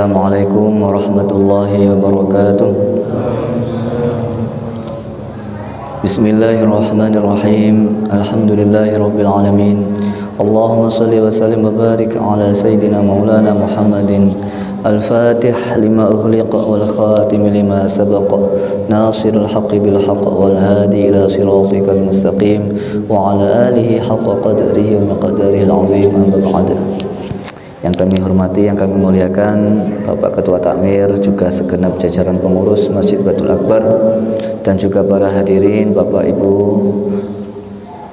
Assalamualaikum warahmatullahi wabarakatuh. Bismillahirrahmanirrahim. Alhamdulillahirabbil alamin. Allahumma shalli wa sallim wa barik ala sayyidina maulana Muhammadin al-fatih lima ughliqa wal khatim lima sabaqa nasirul haqqi bil haqq wal hadi ila siratikal mustaqim wa ala alihi haqqa qadrihi wa miqdarihi al-azim. Amma ba'd. Yang kami hormati, yang kami muliakan Bapak Ketua Takmir, juga segenap jajaran pengurus Masjid Baitul Akbar, dan juga para hadirin, Bapak Ibu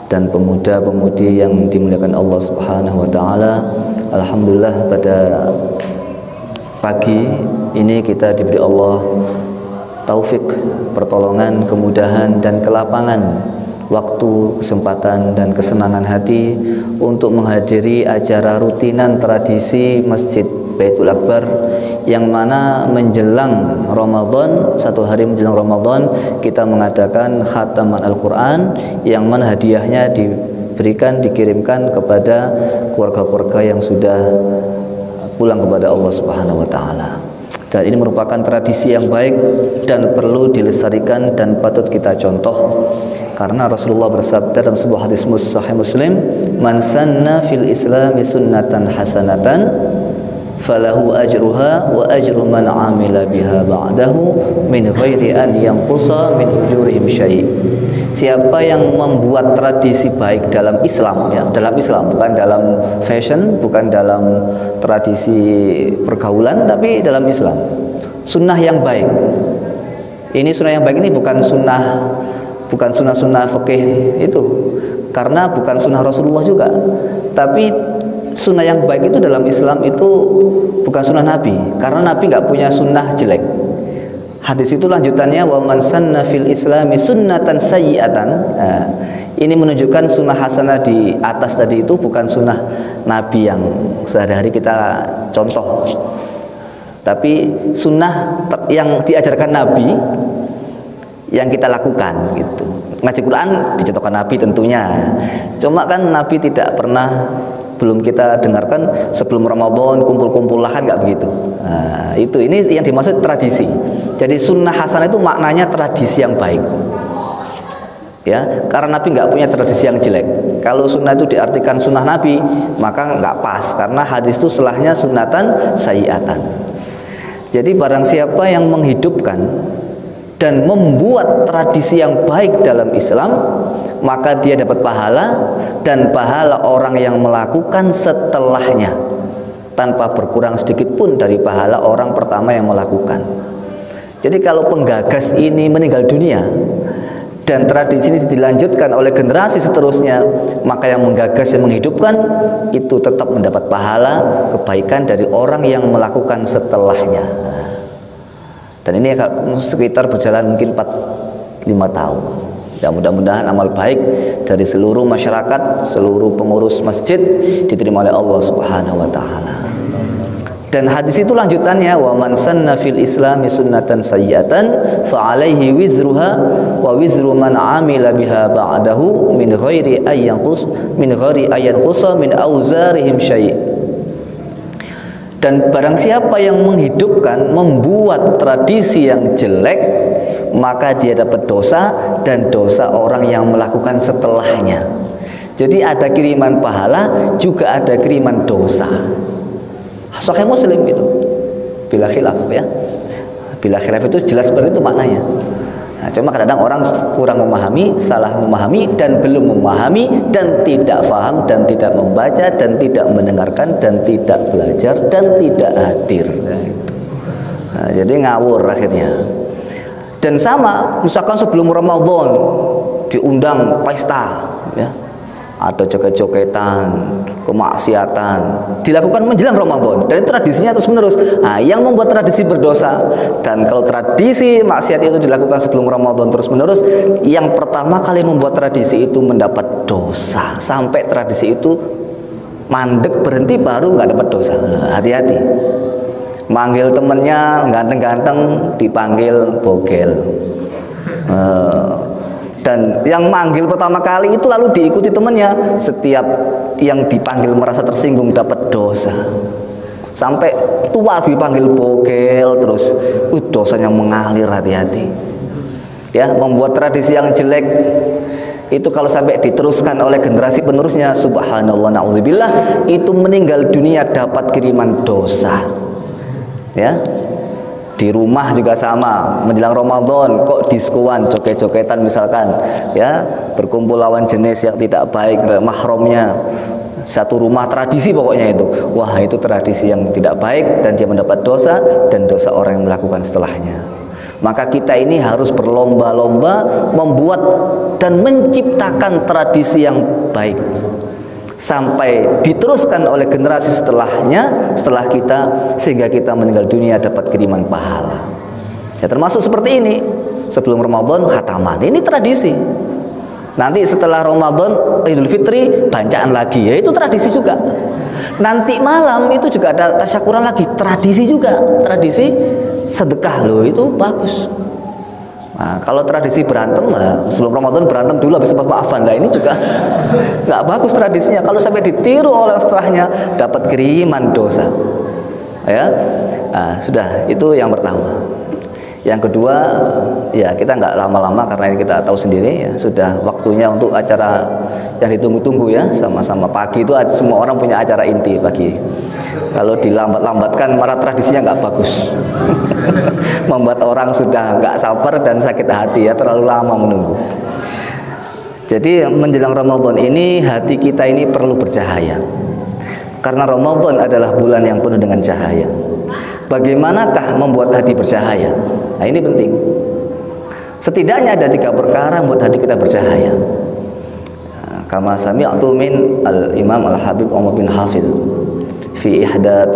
dan pemuda-pemudi yang dimuliakan Allah Subhanahu wa taala. Alhamdulillah, pada pagi ini kita diberi Allah taufik, pertolongan, kemudahan dan kelapangan waktu, kesempatan dan kesenangan hati untuk menghadiri acara rutinan tradisi Masjid Baitul Akbar, yang mana menjelang Ramadan, satu hari menjelang Ramadan, kita mengadakan khataman Al-Quran, yang mana hadiahnya dikirimkan kepada keluarga-keluarga yang sudah pulang kepada Allah Subhanahu wa taala. Dan ini merupakan tradisi yang baik dan perlu dilestarikan dan patut kita contoh, karena Rasulullah bersabda dalam sebuah hadis sahih Muslim, "Man sanna fil Islami sunnatan hasanatan falahu ajruha wa ajru man amila biha ba'dahu min ghairi an yanqusa min ujurihim syai'." Siapa yang membuat tradisi baik dalam Islam, ya, dalam Islam, bukan dalam fashion, bukan dalam tradisi pergaulan, tapi dalam Islam, sunnah yang baik. Ini sunnah yang baik ini bukan sunnah fikih itu, karena bukan sunnah Rasulullah juga, tapi sunnah yang baik itu dalam Islam itu bukan sunnah Nabi, karena Nabi nggak punya sunnah jelek. Hadis itu lanjutannya, wa man sanna fil Islami sunnatan sayyi'atan. Nah, ini menunjukkan sunnah hasanah di atas tadi itu bukan sunnah Nabi yang sehari-hari kita contoh, tapi sunnah yang diajarkan Nabi yang kita lakukan gitu. Ngaji Quran dicontohkan Nabi tentunya. Cuma kan Nabi tidak pernah, belum kita dengarkan sebelum Ramadan kumpul-kumpul lah, kan nggak begitu. Nah, ini yang dimaksud tradisi. Jadi sunnah hasanah itu maknanya tradisi yang baik, ya, karena Nabi nggak punya tradisi yang jelek. Kalau sunnah itu diartikan sunnah Nabi, maka nggak pas, karena hadis itu setelahnya sunnatan sayyi'atan. Jadi barang siapa yang menghidupkan dan membuat tradisi yang baik dalam Islam, maka dia dapat pahala, dan pahala orang yang melakukan setelahnya tanpa berkurang sedikit pun dari pahala orang pertama yang melakukan. Jadi kalau penggagas ini meninggal dunia dan tradisi ini dilanjutkan oleh generasi seterusnya, maka yang menggagas, yang menghidupkan itu tetap mendapat pahala kebaikan dari orang yang melakukan setelahnya. Dan ini sekitar berjalan mungkin 4-5 tahun. Ya, mudah-mudahan amal baik dari seluruh masyarakat, seluruh pengurus masjid diterima oleh Allah Subhanahu wa taala. Dan hadis itu lanjutannya, wa man sanna fil Islami sunnatan sayyi'atan fa alaihi wizruha wa wizru man amila biha ba'dahu min ghairi ayanqusa min auzarihim syai'. Dan barang siapa yang menghidupkan, membuat tradisi yang jelek, maka dia dapat dosa dan dosa orang yang melakukan setelahnya. Jadi ada kiriman pahala, juga ada kiriman dosa. Sahih Muslim itu bila khilaf, ya. Bila khilaf itu jelas seperti itu maknanya. Nah, cuma kadang-kadang orang kurang memahami, salah memahami, dan belum memahami, dan tidak faham, dan tidak membaca, dan tidak mendengarkan, dan tidak belajar, dan tidak hadir. Nah, jadi ngawur akhirnya. Dan sama, misalkan sebelum Ramadan diundang pesta, ya, ada joget-jogetan, kemaksiatan dilakukan menjelang Ramadan, dan itu tradisinya terus menerus. Nah, yang membuat tradisi berdosa. Dan kalau tradisi maksiat itu dilakukan sebelum Ramadan terus menerus, yang pertama kali membuat tradisi itu mendapat dosa, sampai tradisi itu mandek berhenti baru nggak dapat dosa. Nah, hati-hati. Manggil temennya ganteng-ganteng dipanggil bogel. Dan yang manggil pertama kali itu lalu diikuti temannya, setiap yang dipanggil merasa tersinggung dapat dosa. sampai tua dipanggil bogel terus. Dosanya mengalir, hati-hati. Ya, membuat tradisi yang jelek itu kalau sampai diteruskan oleh generasi penerusnya, subhanallah, na'udzubillah, itu meninggal dunia dapat kiriman dosa. Ya, di rumah juga sama, menjelang Ramadan kok diskoan, joget-jogetan misalkan, ya, berkumpul lawan jenis yang tidak baik, mahramnya satu rumah, tradisi pokoknya itu. Wah, itu tradisi yang tidak baik dan dia mendapat dosa dan dosa orang yang melakukan setelahnya. Maka kita ini harus berlomba-lomba membuat dan menciptakan tradisi yang baik sampai diteruskan oleh generasi setelahnya, setelah kita, sehingga kita meninggal dunia dapat kiriman pahala. Ya, termasuk seperti ini. Sebelum Ramadan khataman, ini tradisi. Nanti setelah Ramadan Idul Fitri bacaan lagi, ya itu tradisi juga. Nanti malam itu juga ada tasyakuran lagi, tradisi juga. Tradisi sedekah loh, itu bagus. Nah, kalau tradisi berantem, sebelum Ramadan berantem dulu habis maafan, lah ini juga nggak bagus tradisinya. Kalau sampai ditiru oleh setelahnya dapat kiriman dosa. Ya, nah, sudah, itu yang pertama. Yang kedua, ya kita nggak lama-lama karena ini kita tahu sendiri ya, sudah waktunya untuk acara yang ditunggu-tunggu ya, sama-sama pagi itu semua orang punya acara inti pagi. Kalau dilambat-lambatkan malah tradisinya nggak bagus. Membuat orang sudah nggak sabar dan sakit hati ya, terlalu lama menunggu. Jadi menjelang Ramadan ini hati kita ini perlu bercahaya. Karena Ramadan adalah bulan yang penuh dengan cahaya. Bagaimanakah membuat hati bercahaya? Nah, ini penting. Setidaknya ada 3 perkara membuat hati kita bercahaya. Kama sami'tu min al-Imam Al-Habib Umar bin Hafiz fi ihdad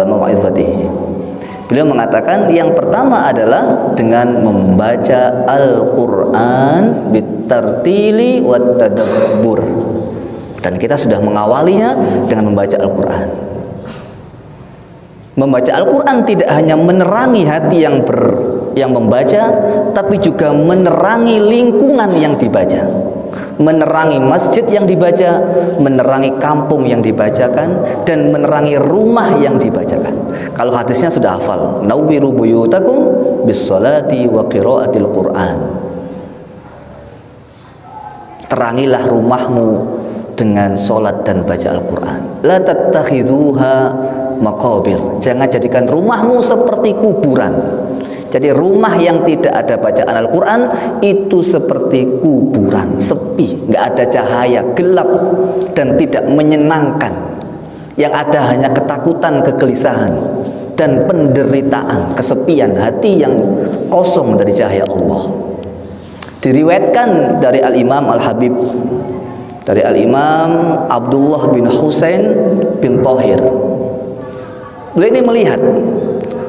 mau'izatihi. Beliau mengatakan yang pertama adalah dengan membaca Al-Qur'an bitartili wat tadabbur. Dan kita sudah mengawalinya dengan membaca Al-Qur'an. Membaca Al-Quran tidak hanya menerangi hati yang membaca, tapi juga menerangi lingkungan yang dibaca, menerangi masjid yang dibaca, menerangi kampung yang dibacakan, dan menerangi rumah yang dibacakan. Kalau hadisnya sudah hafal, nawwiru buyutakum bis-sholati wa qiraatil Qur'an. Terangilah rumahmu dengan sholat dan baca Al-Quran. La tattakhidhuha maqabir. Jangan jadikan rumahmu seperti kuburan. Jadi rumah yang tidak ada bacaan Al-Quran itu seperti kuburan, sepi, nggak ada cahaya, gelap dan tidak menyenangkan. Yang ada hanya ketakutan, kegelisahan dan penderitaan, kesepian, hati yang kosong dari cahaya Allah. Diriwayatkan dari Al-Imam Al-Habib, dari Al-Imam Abdullah bin Husain bin Thahir. Beliau ini melihat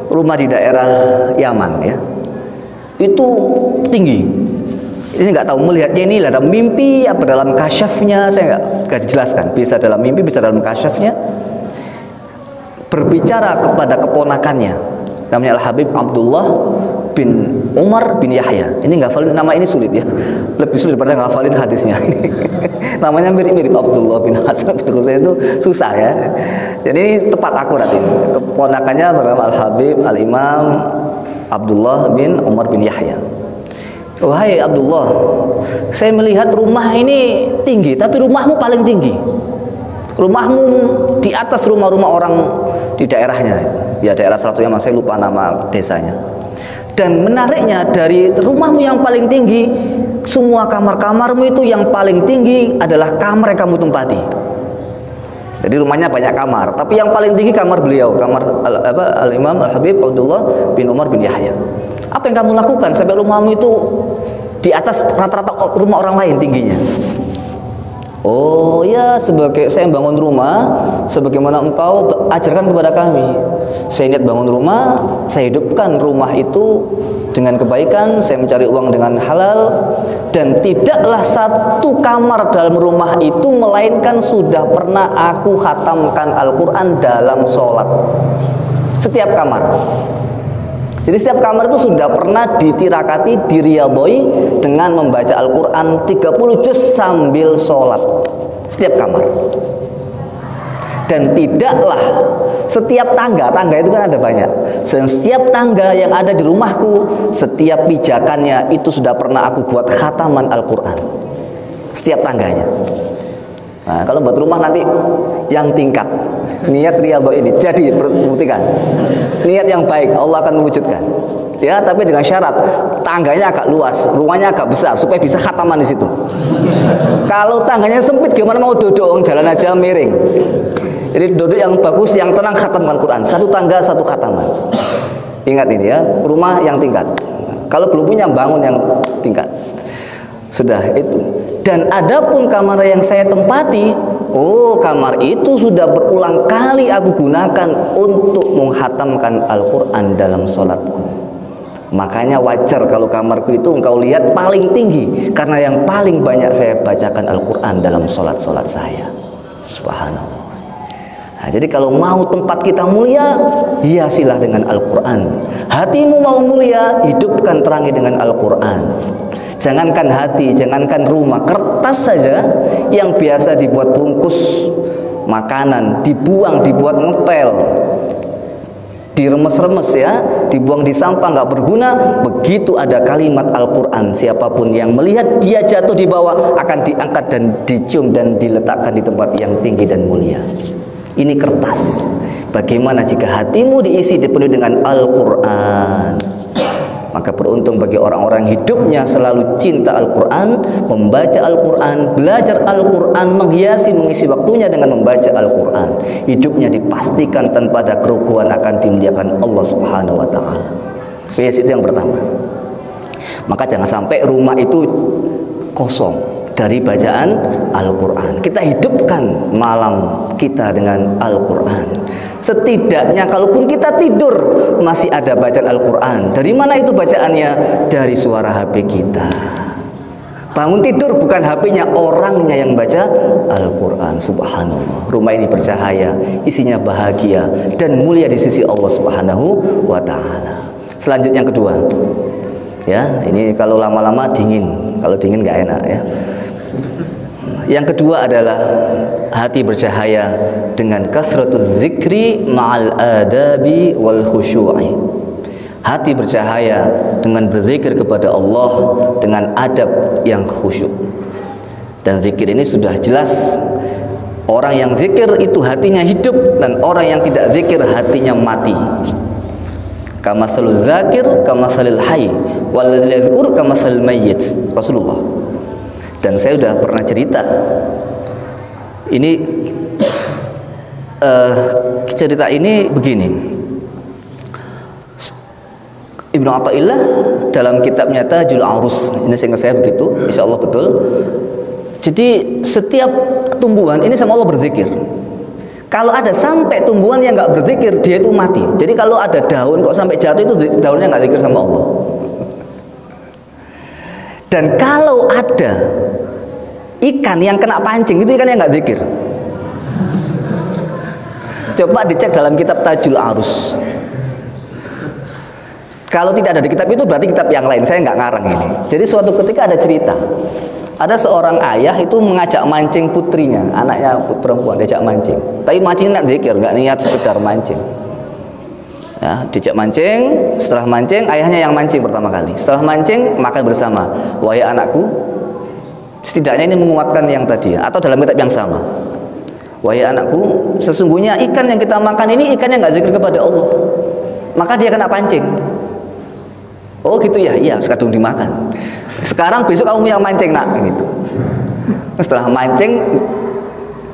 rumah di daerah Yaman ya, itu tinggi. Ini nggak tahu melihatnya ini dalam mimpi apa dalam kasyafnya, saya nggak dijelaskan. Bisa dalam mimpi, bisa dalam kasyafnya. Berbicara kepada keponakannya, namanya Al-Habib Abdullah bin Umar bin Yahya. Ini ngafalin nama ini sulit ya, lebih sulit daripada ngafalin hadisnya. Namanya mirip-mirip Abdullah bin Hasan bin Husain, itu susah ya. Jadi ini tepat akurat ini. Keponakannya bernama Al-Habib Al-Imam Abdullah bin Umar bin Yahya. Wahai Abdullah, saya melihat rumah ini tinggi, tapi rumahmu paling tinggi. Rumahmu di atas rumah-rumah orang di daerahnya. Ya daerah salah satunya, saya lupa nama desanya. Dan menariknya, dari rumahmu yang paling tinggi, semua kamar-kamarmu itu yang paling tinggi adalah kamar yang kamu tempati. Jadi rumahnya banyak kamar, tapi yang paling tinggi kamar beliau, kamar Al-Imam Al-Habib Abdullah bin Umar bin Yahya. Apa yang kamu lakukan sampai rumahmu itu di atas rata-rata rumah orang lain tingginya? Oh ya, sebagai saya bangun rumah sebagaimana engkau ajarkan kepada kami. Saya niat bangun rumah, saya hidupkan rumah itu dengan kebaikan, saya mencari uang dengan halal, dan tidaklah satu kamar dalam rumah itu melainkan sudah pernah aku khatamkan Al-Quran dalam sholat. Setiap kamar. Jadi setiap kamar itu sudah pernah ditirakati, diriyadhoi dengan membaca Al-Quran 30 juz sambil sholat. Setiap kamar. Dan tidaklah setiap tangga itu kan ada banyak. Setiap tangga yang ada di rumahku, setiap pijakannya itu sudah pernah aku buat khataman Al-Quran. Setiap tangganya. Nah, kalau buat rumah nanti yang tingkat, niat riyadhah ini jadi buktikan. Niat yang baik Allah akan mewujudkan. Ya, tapi dengan syarat tangganya agak luas, rumahnya agak besar supaya bisa khataman di situ. Kalau tangganya sempit gimana mau duduk, jalan aja miring. Jadi duduk yang bagus, yang tenang, khatamkan Quran. Satu tangga, satu khataman. Ingat ini ya, rumah yang tingkat. Kalau belum punya, bangun yang tingkat. Sudah itu. Dan adapun kamar yang saya tempati, kamar itu sudah berulang kali aku gunakan untuk menghatamkan Al-Quran dalam sholatku. Makanya wajar kalau kamarku itu engkau lihat paling tinggi, karena yang paling banyak saya bacakan Al-Quran dalam sholat-sholat saya. Subhanallah. Nah, jadi kalau mau tempat kita mulia, hiasilah dengan Al-Quran. Hatimu mau mulia, hidupkan terangi dengan Al-Quran. Jangankan hati, jangankan rumah, kertas saja yang biasa dibuat bungkus makanan, dibuat ngepel, diremes-remes ya, dibuang di sampah, nggak berguna. Begitu ada kalimat Al-Quran, siapapun yang melihat dia jatuh di bawah akan diangkat dan dicium dan diletakkan di tempat yang tinggi dan mulia. Ini kertas. Bagaimana jika hatimu diisi dipenuhi dengan Al-Quran? Maka beruntung bagi orang-orang hidupnya selalu cinta Al-Quran, membaca Al-Quran, belajar Al-Quran, menghiasi, mengisi waktunya dengan membaca Al-Quran. Hidupnya dipastikan tanpa ada kerugian akan dimuliakan Allah Subhanahu wa Ta'ala. Itu yang pertama. Maka jangan sampai rumah itu kosong dari bacaan Al-Quran. Kita hidupkan malam kita dengan Al-Quran. Setidaknya kalaupun kita tidur masih ada bacaan Al-Quran. Dari mana itu bacaannya? Dari suara HP kita. Bangun tidur bukan HP-nya, orangnya yang baca Al-Quran. Subhanallah. Rumah ini bercahaya, isinya bahagia dan mulia di sisi Allah Subhanahu wa Ta'ala. Selanjutnya yang kedua, ya, ini kalau lama-lama dingin. Kalau dingin nggak enak ya. Yang kedua adalah hati bercahaya dengan kasratul zikri ma'al adabi wal khusyu'i. Hati bercahaya dengan berzikir kepada Allah dengan adab yang khusyuk. Dan zikir ini sudah jelas, orang yang zikir itu hatinya hidup, dan orang yang tidak zikir hatinya mati. Kamatsalul zakir kamatsalil hayy walladzi yadhkur kamatsalil mayyit. Rasulullah. Dan saya sudah pernah cerita ini, cerita ini begini. Ibnu Athaillah dalam kitabnya Tajul Arus, ini seingat saya begitu, insya Allah betul. Jadi setiap tumbuhan ini sama Allah berzikir. Kalau ada sampai tumbuhan yang nggak berzikir, dia itu mati. Jadi kalau ada daun kok sampai jatuh, itu daunnya nggak zikir sama Allah. Dan kalau ada ikan yang kena pancing, itu ikan yang nggak zikir. Coba dicek dalam kitab Tajul Arus. Kalau tidak ada di kitab itu berarti kitab yang lain, saya nggak ngarang ini. Jadi suatu ketika ada cerita, ada seorang ayah itu mengajak mancing putrinya, anaknya perempuan, diajak mancing. Tapi mancingnya nggak zikir, nggak niat sekedar mancing. Ya, diajak mancing, setelah mancing ayahnya yang mancing pertama kali. Setelah mancing makan bersama. Wahai anakku, setidaknya ini menguatkan yang tadi, atau dalam kitab yang sama. Wahai anakku, sesungguhnya ikan yang kita makan ini ikan yang nggak zikir kepada Allah, maka dia kena pancing. Oh gitu ya, iya, sekadung dimakan. Sekarang besok kamu yang mancing nak, gitu. Setelah mancing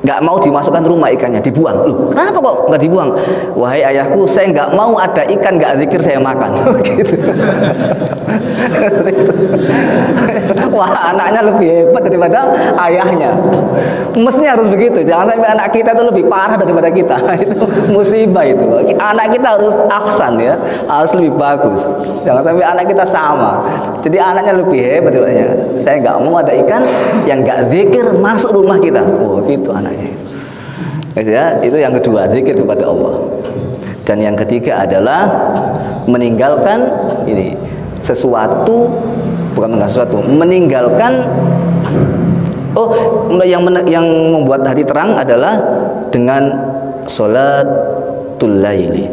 nggak mau dimasukkan rumah ikannya, dibuang. Loh, kenapa kok nggak dibuang? Wahai ayahku, saya nggak mau ada ikan nggak zikir saya makan. Gitu. Wah, anaknya lebih hebat daripada ayahnya. Mestinya harus begitu. Jangan sampai anak kita itu lebih parah daripada kita. Itu musibah itu. Anak kita harus ahsan ya, harus lebih bagus. Jangan sampai anak kita sama. Jadi anaknya lebih hebat daripada. Saya nggak mau ada ikan yang nggak zikir masuk rumah kita. Oh, gitu anaknya. Ya, itu yang kedua, zikir kepada Allah. Dan yang ketiga adalah meninggalkan ini sesuatu, bukan meninggalkan sesuatu, meninggalkan yang membuat hati terang adalah dengan salatul laili,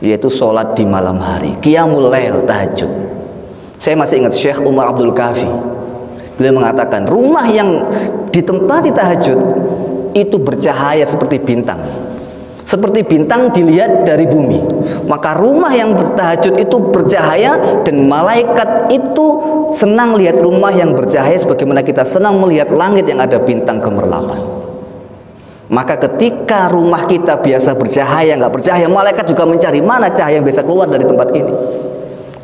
yaitu sholat di malam hari, qiyamul lail, tahajud. Saya masih ingat Syekh Umar Abdul Kafi, beliau mengatakan rumah yang ditempati tahajud itu bercahaya seperti bintang. Seperti bintang dilihat dari bumi. Maka rumah yang bertahajud itu bercahaya, dan malaikat itu senang lihat rumah yang bercahaya sebagaimana kita senang melihat langit yang ada bintang gemerlapan. Maka ketika rumah kita biasa bercahaya, nggak bercahaya, malaikat juga mencari mana cahaya yang bisa keluar dari tempat ini.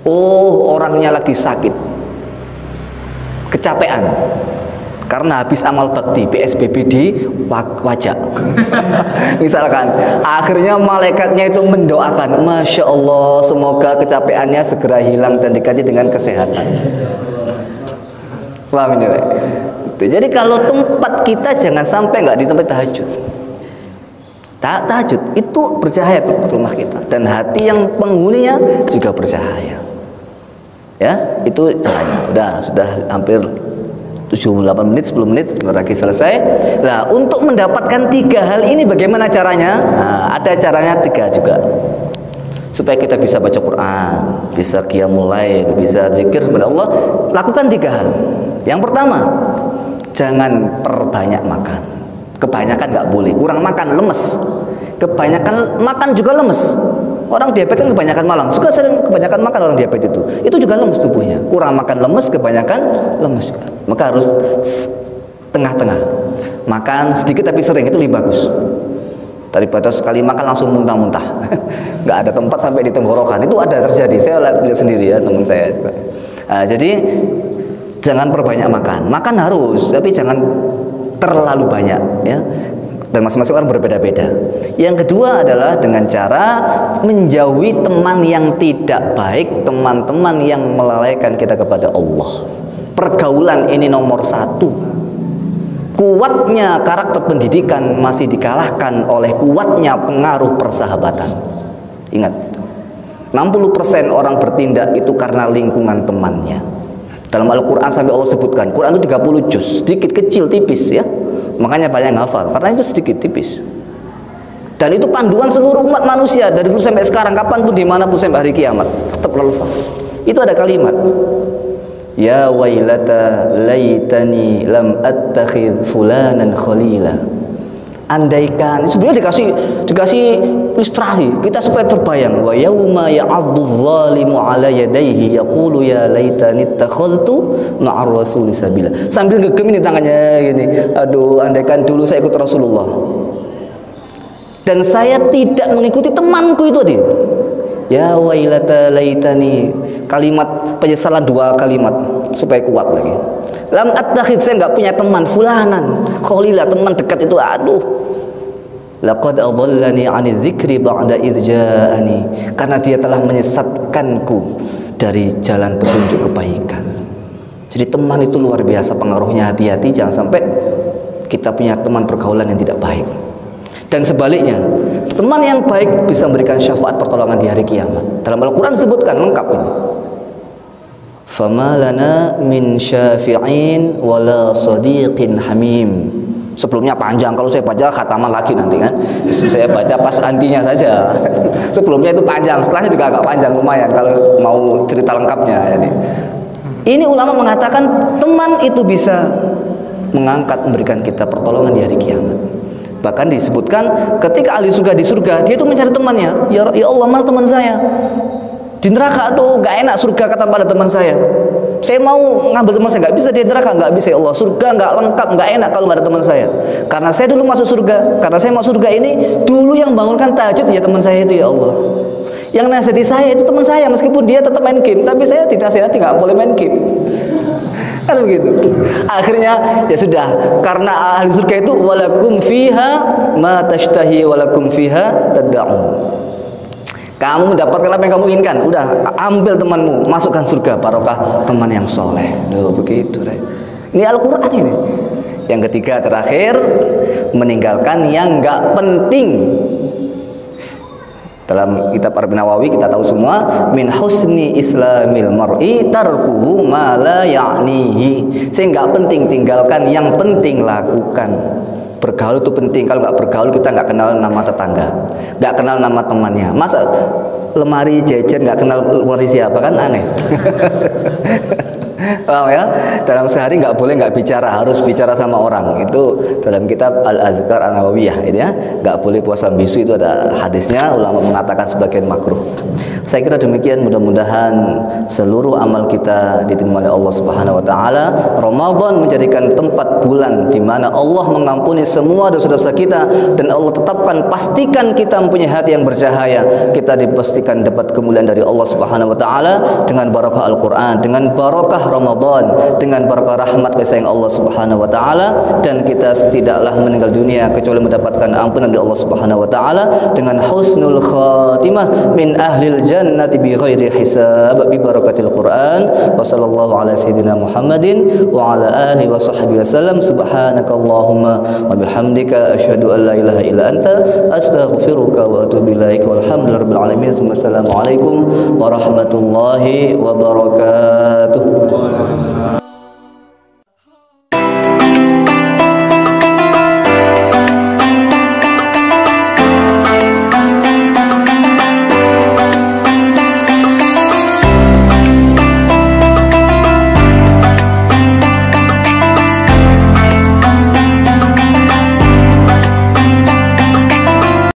Oh, orangnya lagi sakit, kecapean karena habis amal bakti, PSBB di wajah. Misalkan, akhirnya malaikatnya itu mendoakan, Masya Allah, semoga kecapeannya segera hilang dan diganti dengan kesehatan. Paham ini? Jadi kalau tempat kita jangan sampai nggak di tempat tahajud. Tahajud itu bercahaya tempat rumah kita, dan hati yang penghuninya juga bercahaya. Ya, itu caranya. Sudah hampir 78 menit, 10 menit lagi selesai. Nah, untuk mendapatkan 3 hal ini bagaimana caranya? Nah, ada caranya 3 juga. Supaya kita bisa baca Quran, bisa qiyamul lail, bisa zikir kepada Allah, lakukan 3 hal. Yang pertama, jangan perbanyak makan. Kebanyakan nggak boleh, kurang makan lemes. Kebanyakan makan juga lemes. Orang diabetes kan kebanyakan malam, juga sering kebanyakan makan orang diabetes itu juga lemes tubuhnya. Kurang makan lemes, kebanyakan lemes juga. Maka harus tengah-tengah. Makan sedikit tapi sering, itu lebih bagus daripada sekali makan langsung muntah-muntah. Nggak ada tempat sampai di tenggorokan. Itu ada terjadi, saya lihat sendiri ya, teman saya juga. Jadi jangan perbanyak makan. Makan harus, tapi jangan terlalu banyak ya. Dan masing-masing orang berbeda-beda. Yang kedua adalah dengan cara menjauhi teman yang tidak baik, teman-teman yang melalaikan kita kepada Allah. Pergaulan ini nomor 1. Kuatnya karakter pendidikan masih dikalahkan oleh kuatnya pengaruh persahabatan. Ingat, 60% orang bertindak itu karena lingkungan temannya. Dalam Al-Quran sampai Allah sebutkan, Quran itu 30 juz, sedikit, kecil, tipis ya. Makanya banyak yang hafal, karena itu sedikit, tipis. Dan itu panduan seluruh umat manusia dari dulu sampai sekarang, kapanpun, dimanapun, sampai hari kiamat, tetap relevan. Itu ada kalimat, ya wailata laitani lam attakhidh fulanan khalila. Andaikan, sebenarnya dikasih ilustrasi kita supaya terbayang, wa yauma ya'addu dzalimu 'ala yadayhi yaqulu ya laitani ittakhadhtu ma'ar rasuli sabila. Sambil gegem ini tangannya gini, aduh andaikan dulu saya ikut Rasulullah dan saya tidak mengikuti temanku itu tadi. Ya wailata laitani, kalimat penyesalan 2 kalimat supaya kuat lagi. Lam attakhid, saya nggak punya teman fulanan khalila, teman dekat itu, aduh. Laqad adallani 'ani dzikri ba'da idz ja'ani, karena dia telah menyesatkanku dari jalan petunjuk kebaikan. Jadi teman itu luar biasa pengaruhnya, hati-hati jangan sampai kita punya teman pergaulan yang tidak baik. Dan sebaliknya, teman yang baik bisa memberikan syafaat pertolongan di hari kiamat. Dalam Al-Qur'an disebutkan lengkap ini. Fama lana min syafi'in wala sadiqin hamim. Sebelumnya panjang, kalau saya baca khataman lagi nanti kan. Saya baca pas antinya saja. Sebelumnya itu panjang, setelahnya juga agak panjang lumayan kalau mau cerita lengkapnya. Ini ulama mengatakan teman itu bisa mengangkat, memberikan kita pertolongan di hari kiamat. Bahkan disebutkan ketika ahli surga di surga, dia itu mencari temannya. Ya Allah, mana teman saya? Di neraka, aduh gak enak surga kata pada teman saya. Saya mau ngambil teman saya, gak bisa di neraka, gak bisa ya Allah. Surga gak lengkap, gak enak kalau gak ada teman saya. Karena saya dulu masuk surga, karena saya masuk surga ini, dulu yang bangunkan tahajud ya teman saya itu ya Allah. Yang nasihati saya itu teman saya, meskipun dia tetap main game, tapi saya tidak nasihati, gak boleh main game. Kan begitu. Akhirnya ya sudah, karena ahli surga itu walakum fiha ma tashtahi walakum fiha tad'un. Kamu mendapatkan apa yang kamu inginkan. Udah, ambil temanmu, masukkan surga, barokah teman yang soleh. Loh, begitu deh. Ini Al-Quran ini. Yang ketiga, terakhir, meninggalkan yang nggak penting. Dalam kitab Arba'in Nawawi kita tahu semua, min husni islamil mar'i tarkuhu ma la ya'nihi. Saya nggak penting, tinggalkan yang penting lakukan. Bergaul itu penting. Kalau nggak bergaul kita nggak kenal nama tetangga, nggak kenal nama temannya. Masa lemari jajan nggak kenal lemari siapa, kan aneh. Paham ya? Dalam sehari nggak boleh nggak bicara, harus bicara sama orang. Itu dalam kitab Al-Adhkar An-Nawawiyah, itu ya. Nggak boleh puasa bisu, itu ada hadisnya. Ulama mengatakan sebagian makruh. Saya kira demikian, mudah-mudahan seluruh amal kita diterima oleh Allah Subhanahu wa taala. Ramadan menjadikan tempat bulan di mana Allah mengampuni semua dosa-dosa kita, dan Allah tetapkan, pastikan kita mempunyai hati yang bercahaya. Kita dipastikan dapat kemuliaan dari Allah Subhanahu wa taala dengan barakah Al-Qur'an, dengan barakah Ramadan, dengan barakah rahmat kasih sayang Allah Subhanahu wa taala, dan kita tidaklah meninggal dunia kecuali mendapatkan ampunan dari Allah Subhanahu wa taala dengan husnul khatimah min ahlil jannati bi ghairi hisab bi barakatil Qur'an. Wa sallallahu ala sayyidina Muhammadin wa ala alihi wa sahbihi wasallam. Subhanakallahumma wa bihamdika asyhadu an la ilaha illa anta astaghfiruka wa atubu ilaik. Walhamdulillahirabbil alamin. Wassalamualaikum warahmatullahi wabarakatuh.